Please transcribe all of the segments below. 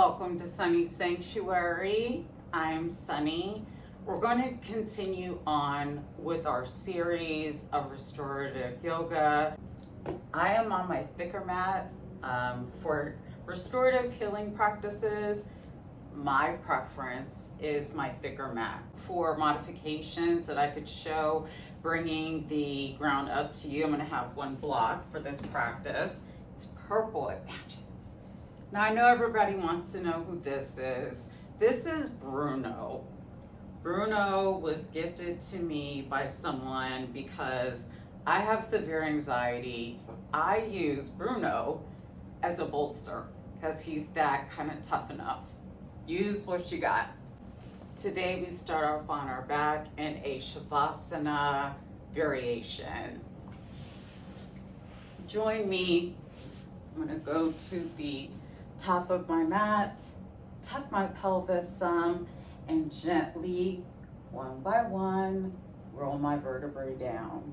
Welcome to Sunny Sanctuary. I'm Sunny. We're going to continue on with our series of restorative yoga. I am on my thicker mat. For restorative healing practices, my preference is my thicker mat. For modifications that I could show, bringing the ground up to you, I'm going to have one block for this practice. It's purple, it matches. Now I know everybody wants to know who this is. This is Bruno. Bruno was gifted to me by someone because I have severe anxiety. I use Bruno as a bolster because he's that kind of tough enough. Use what you got. Today we start off on our back in a Shavasana variation. Join me. I'm going to go to the top of my mat, tuck my pelvis some, and gently, one by one, roll my vertebrae down.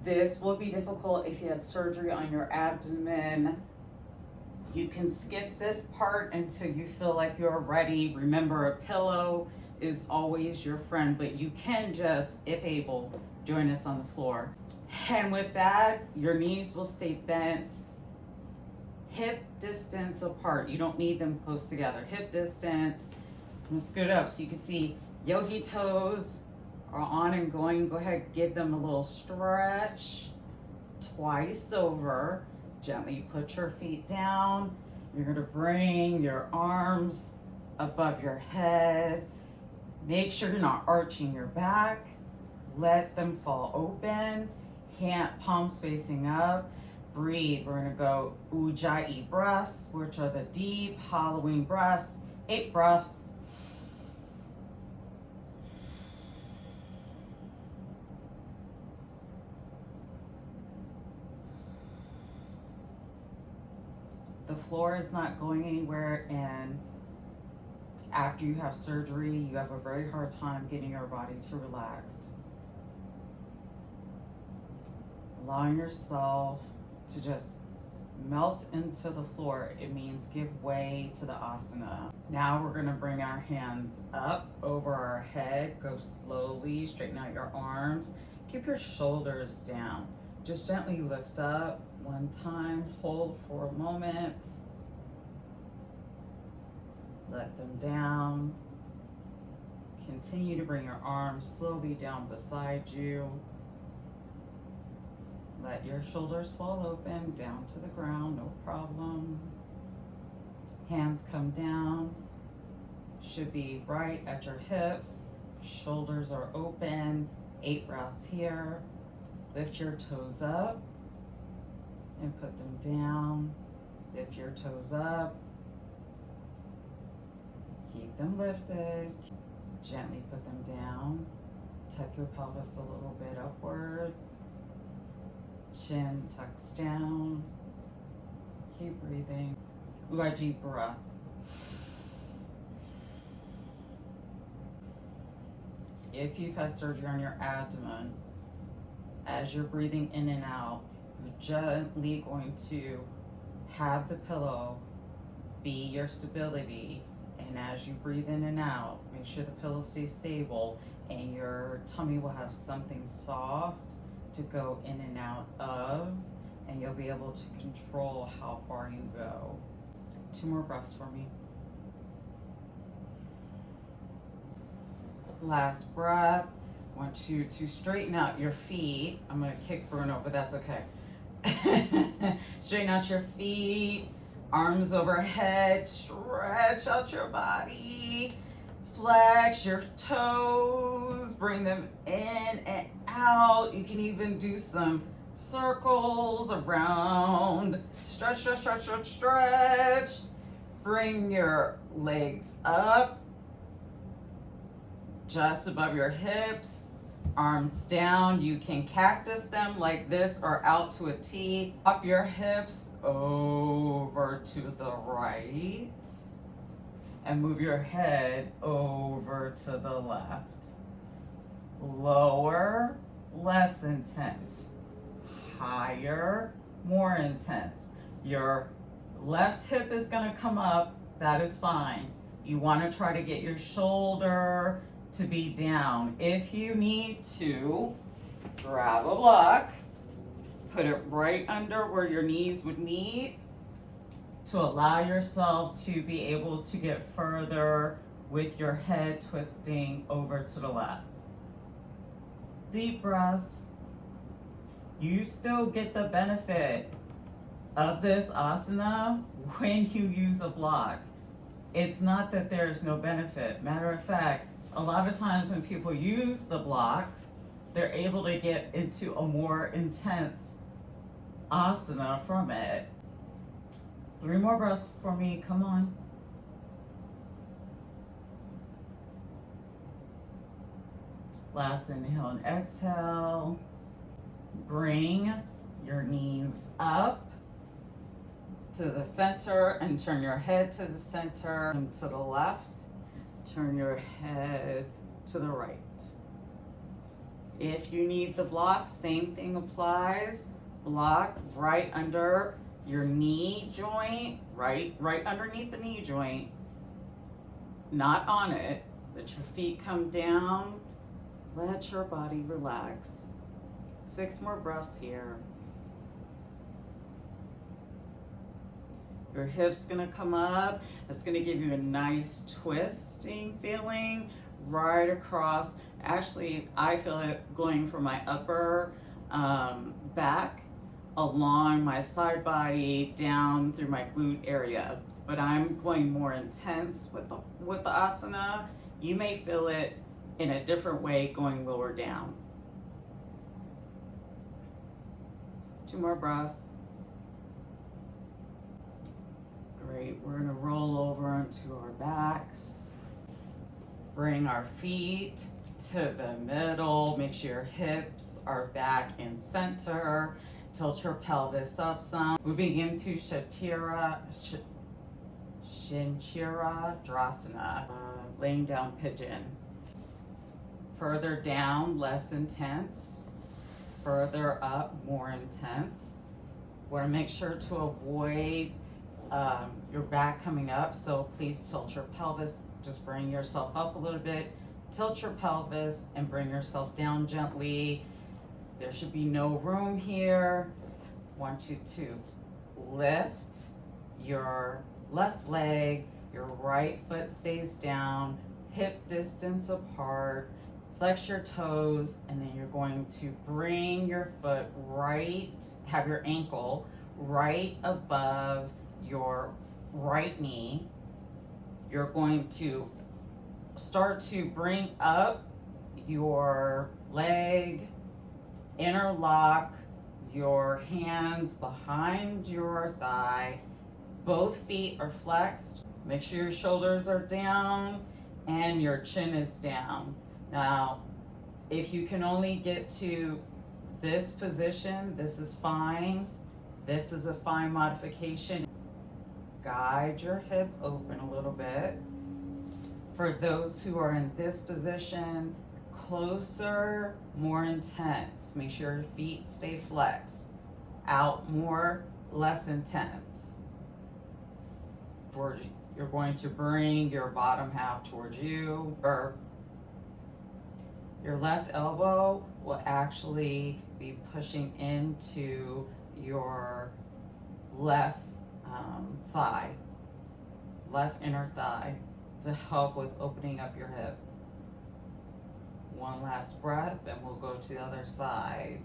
This will be difficult if you had surgery on your abdomen. You can skip this part until you feel like you're ready. Remember, a pillow is always your friend, but you can just, if able, join us on the floor. And with that, your knees will stay bent, hip distance apart. You don't need them close together. Hip distance. I'm gonna scoot up so you can see yogi toes are on and going. Go ahead, give them a little stretch. Twice over. Gently put your feet down. You're gonna bring your arms above your head. Make sure you're not arching your back. Let them fall open. Hand, palms facing up. Breathe. We're going to go Ujjayi breaths, which are the deep, hollowing breaths. 8 breaths. The floor is not going anywhere, and after you have surgery, you have a very hard time getting your body to relax. Allowing yourself to just melt into the floor. It means give way to the asana. Now we're gonna bring our hands up over our head. Go slowly, straighten out your arms. Keep your shoulders down. Just gently lift up one time, hold for a moment. Let them down. Continue to bring your arms slowly down beside you. Let your shoulders fall open, down to the ground, no problem. Hands come down, should be right at your hips. Shoulders are open, 8 breaths here. Lift your toes up and put them down. Lift your toes up. Keep them lifted. Gently put them down. Tuck your pelvis a little bit upward. Chin tucks down. Keep breathing. Ujjayi breath. If you've had surgery on your abdomen, as you're breathing in and out, you're gently going to have the pillow be your stability. And as you breathe in and out, make sure the pillow stays stable and your tummy will have something soft to go in and out of, and you'll be able to control how far you go. 2 more breaths for me. Last breath. I want you to straighten out your feet. I'm going to kick Bruno, but that's okay. Straighten out your feet, arms overhead, stretch out your body. Flex your toes, bring them in and out. You can even do some circles around. Stretch, stretch, stretch, stretch, stretch. Bring your legs up, just above your hips. Arms down. You can cactus them like this or out to a T. Up your hips, over to the right. And move your head over to the left. Lower, less intense. Higher, more intense. Your Left hip is gonna come up, that is fine. You wanna try to get your shoulder to be down. If you need to, grab a block, put it right under where your knees would meet to allow yourself to be able to get further with your head twisting over to the left. Deep breaths. You still get the benefit of this asana when you use a block. It's not that there's no benefit. Matter of fact, a lot of times when people use the block, they're able to get into a more intense asana from it. 3 more breaths for me, come on. Last inhale and exhale. Bring your knees up to the center and turn your head to the center and to the left. Turn your head to the right. If you need the block, same thing applies. Block right under your knee joint, right underneath the knee joint, not on it. Let your feet come down. Let your body relax. 6 more breaths here. Your hips gonna come up. It's gonna give you a nice twisting feeling right across. Actually, I feel it going from my upper back along my side body down through my glute area. But I'm going more intense with the asana. You may feel it in a different way going lower down. 2 more breaths. Great, we're gonna roll over onto our backs. Bring our feet to the middle. Make sure your hips are back in center. Tilt your pelvis up some. Moving into Shinchira Drasana, laying down pigeon. Further down, less intense. Further up, more intense. Want to make sure to avoid your back coming up, so please tilt your pelvis. Just bring yourself up a little bit. Tilt your pelvis and bring yourself down gently. There should be no room here. Want you to lift your left leg, your right foot stays down, hip distance apart. Flex your toes, and then you're going to bring your foot right, have your ankle right above your right knee. You're going to start to bring up your leg, interlock your hands behind your thigh. Both feet are flexed. Make sure your shoulders are down and your chin is down. Now, if you can only get to this position, this is fine. This is a fine modification. Guide your hip open a little bit. For those who are in this position, closer, more intense. Make sure your feet stay flexed. Out more, less intense. You're going to bring your bottom half towards you, or your left elbow will actually be pushing into your left thigh, left inner thigh, to help with opening up your hip. One last breath, and we'll go to the other side.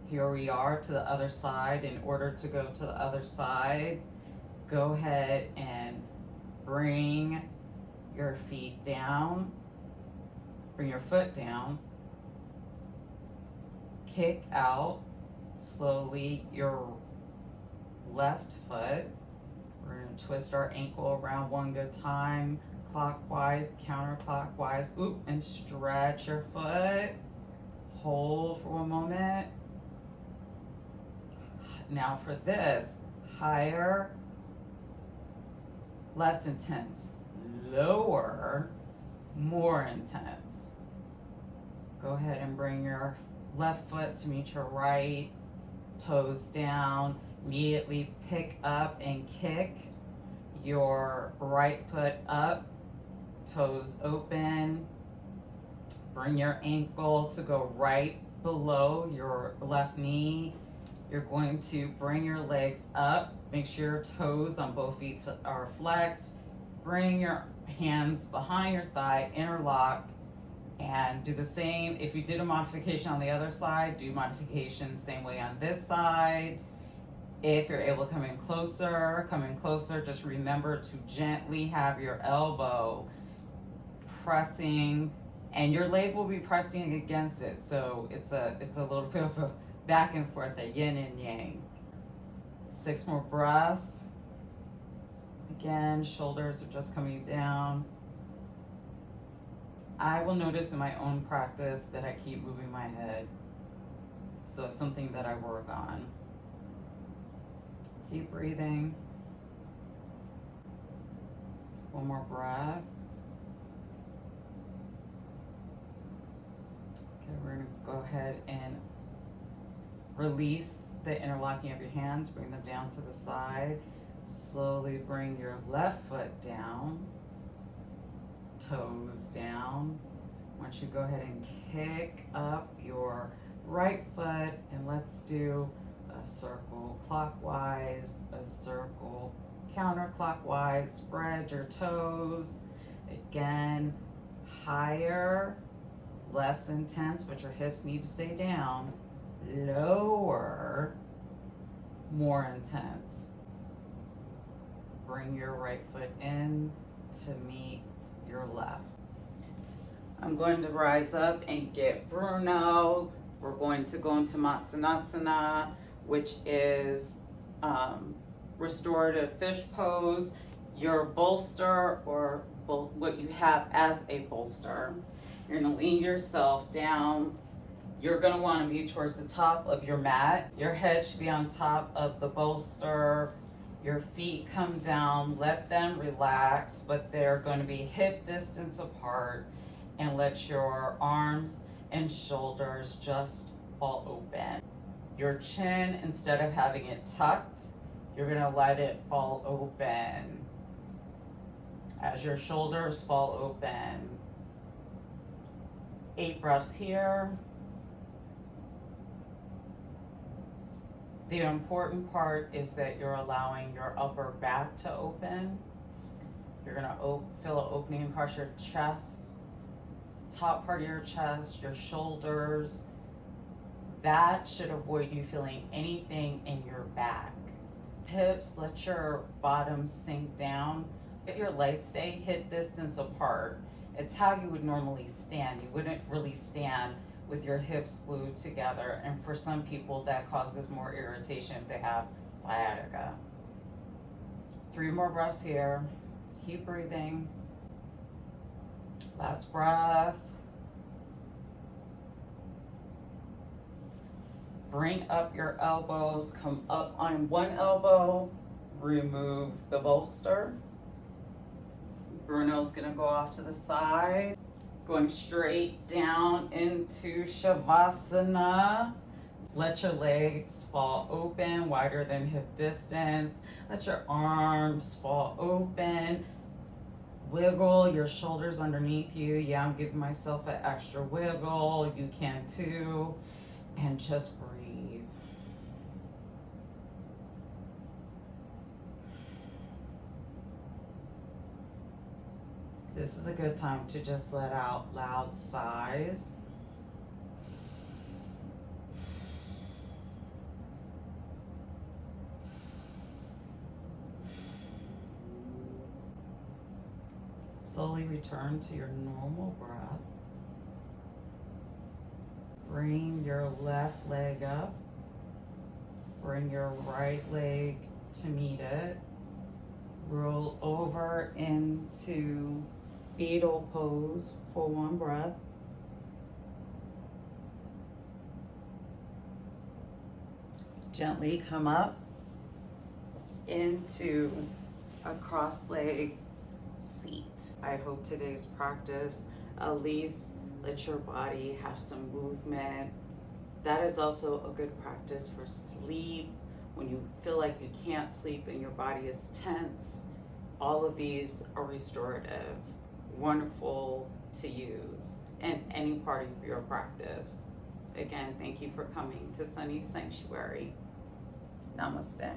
Here we are to the other side. In order to go to the other side, go ahead and bring your feet down. Bring your foot down. Kick out slowly your left foot. We're going to twist our ankle around one good time, clockwise, counterclockwise. Oop, and stretch your foot. Hold for 1 moment. Now for this, higher, less intense. Lower, more intense. Go ahead and bring your left foot to meet your right, toes down. Immediately pick up and kick your right foot up, toes open. Bring your ankle to go right below your left knee. You're going to bring your legs up. Make sure your toes on both feet are flexed. Bring your hands behind your thigh, interlock, and do the same. If you did a modification on the other side, do modification same way on this side. If you're able to come in closer, just remember to gently have your elbow pressing, and your leg will be pressing against it. So it's a little bit of a back and forth, a yin and yang. 6 more breaths. Again, shoulders are just coming down. I will notice in my own practice that I keep moving my head. So it's something that I work on. Keep breathing. One more breath. Okay, we're gonna go ahead and release the interlocking of your hands. Bring them down to the side. Slowly bring your left foot down. Toes down. Once you go ahead and kick up your right foot, and let's do a circle clockwise, a circle counterclockwise. Spread your toes. Again, higher, less intense, but your hips need to stay down. Lower, more intense. Bring your right foot in to meet your left. I'm going to rise up and get Bruno. We're going to go into Matsunasana, which is restorative fish pose, your bolster, or what you have as a bolster. You're gonna lean yourself down. You're gonna wanna be towards the top of your mat. Your head should be on top of the bolster. Your feet come down, let them relax, but they're gonna be hip distance apart, and let your arms and shoulders just fall open. Your chin, instead of having it tucked, you're gonna let it fall open. As your shoulders fall open. 8 breaths here. The important part is that you're allowing your upper back to open. You're gonna feel an opening across your chest, top part of your chest, your shoulders. That should avoid you feeling anything in your back. Hips, let your bottom sink down. Let your legs stay hip distance apart. It's how you would normally stand. You wouldn't really stand with your hips glued together, and for some people that causes more irritation if they have sciatica. 3 more breaths here. Keep breathing. Last breath. Bring up your elbows, come up on one elbow, remove the bolster. Bruno's gonna go off to the side. Going straight down into Shavasana. Let your legs fall open, wider than hip distance. Let your arms fall open. Wiggle your shoulders underneath you. Yeah, I'm giving myself an extra wiggle. You can too. And just breathe. This is a good time to just let out loud sighs. Slowly return to your normal breath. Bring your left leg up. Bring your right leg to meet it. Roll over into fetal pose for 1 breath. Gently come up into a cross-leg seat. I hope today's practice at least let your body have some movement. That is also a good practice for sleep, when you feel like you can't sleep and your body is tense, all of these are restorative, wonderful to use in any part of your practice. Again, thank you for coming to Sunny Sanctuary. Namaste.